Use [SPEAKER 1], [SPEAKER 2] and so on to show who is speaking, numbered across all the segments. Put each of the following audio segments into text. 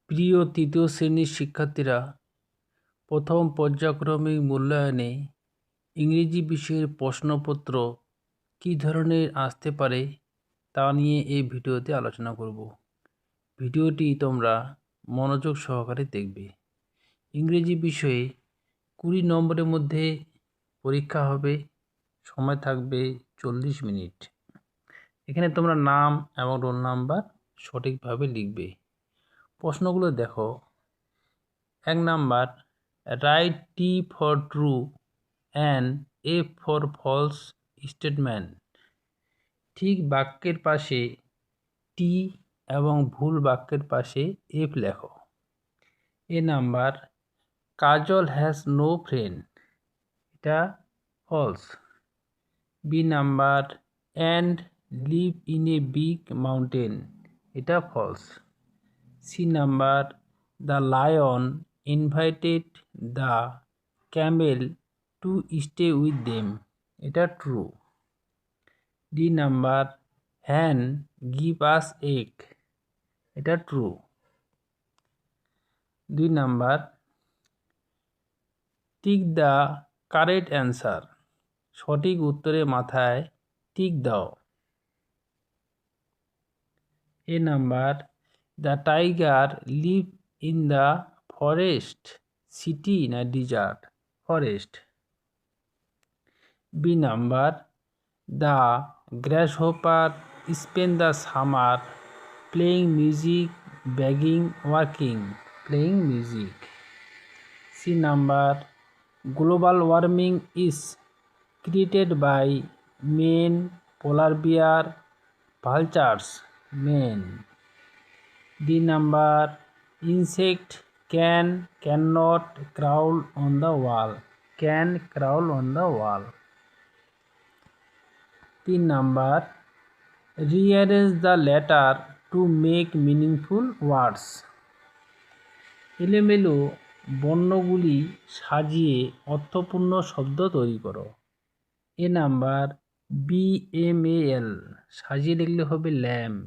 [SPEAKER 1] প্রিয় তৃতীয় শ্রেণীর শিক্ষার্থীরা, প্রথম পর্যায়ক্রমিক মূল্যায়নে ইংরেজি বিষয়ের প্রশ্নপত্র কী ধরনের আসতে পারে তা নিয়ে এই ভিডিওতে আলোচনা করব। ভিডিওটি তোমরা মনোযোগ সহকারে দেখবে। ইংরেজি বিষয়ে 20 নম্বরের মধ্যে পরীক্ষা হবে, সময় থাকবে 40 মিনিট। এখানে তোমরা নাম এবং রোল নাম্বার সঠিকভাবে লিখবে। প্রশ্নগুলো দেখো। 1 number, right T for true and F for false statement. ঠিক বাক্যের পাশে টি এবং ভুল বাক্যের পাশে এফ লেখো। A number, Kajal has no friend, এটা false. B number, and live in a big mountain, এটা false. C number, the lion invited the camel to stay with them, এটা true. D number, hen give us egg, এটা true. 2 number, tick the correct answer, সঠিক উত্তরের মাথায় tick দাও। A number, the tiger live in the forest, city না desert, forest. B number, the গ্রাসহপার spend the summer playing music begging working, playing music. C number, global warming is created by men, polar bear, vultures, men. D number, insect cannot crawl on the wall, can crawl on the wall. 3 number, rearrange the letter to make meaningful words, এলোমেলো বর্ণগুলি সাজিয়ে অর্থপূর্ণ শব্দ তৈরি করো। এ number, BMAL সাজিয়ে লিখলে হবে lamp.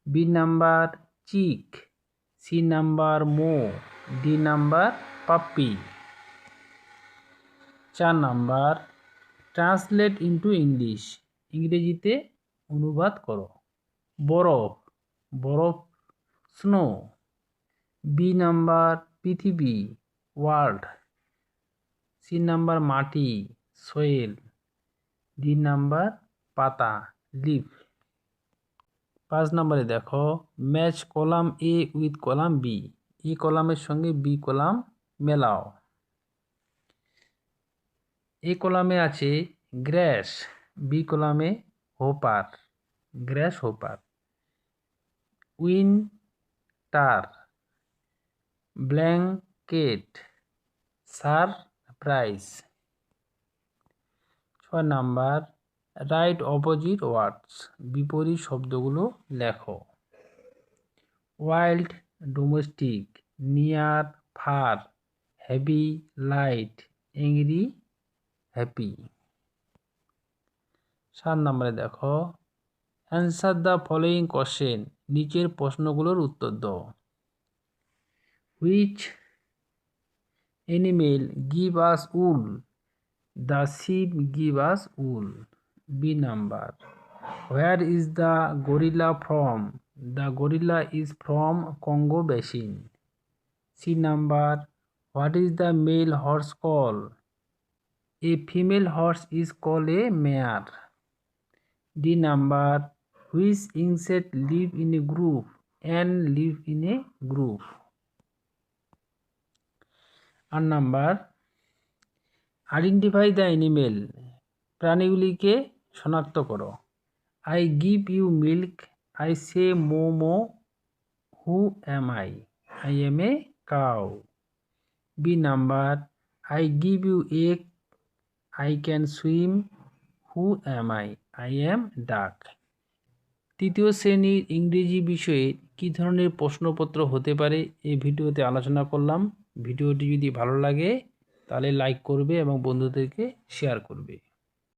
[SPEAKER 1] B number, chick. C number, mow. D number, puppy. 4 number, translate into English, ইংরেজিতে অনুবাদ করো। বরফ, বরফ, স্নো। বি নাম্বার, পৃথিবী, ওয়ার্ল্ড। সি নাম্বার, মাটি, সয়েল। ডি নাম্বার, পাতা, লিফ। 5 নম্বরে দেখো, match column A with column B, A কলামের সঙ্গে বি কলাম মেলাও। এ কলামে আছে গ্র্যাস, বি কলামে hopper, grass hopper. Winter, blanket, surprise. 6 number, write opposite words, বিপরীত শব্দগুলো লেখো। Wild, domestic, near, far, heavy, light, angry, happy. 7 নম্বরে দেখো, অ্যান্সার দ্য ফলোয়িং কোশ্চেন, নিচের প্রশ্নগুলোর উত্তর দাও। Which animal give us wool, the sheep give us wool. B number, where is the gorilla from, the gorilla is from Congo basin. C number, what is the male horse call, a female horse is call a mare. D number, which insect live in a group and live in a group. 8 number, identify the animal, প্রাণীগুলিকে শনাক্ত করো। I give you milk, I say momo, who am I, I M a cow. B number, I give you egg, I can swim, who am I am ডাক। তৃতীয় শ্রেণীর ইংরেজি বিষয়ে কী ধরনের প্রশ্নপত্র হতে পারে এই ভিডিওতে আলোচনা করলাম। ভিডিওটি যদি ভালো লাগে তাহলে লাইক করবে এবং বন্ধুদেরকে শেয়ার করবে।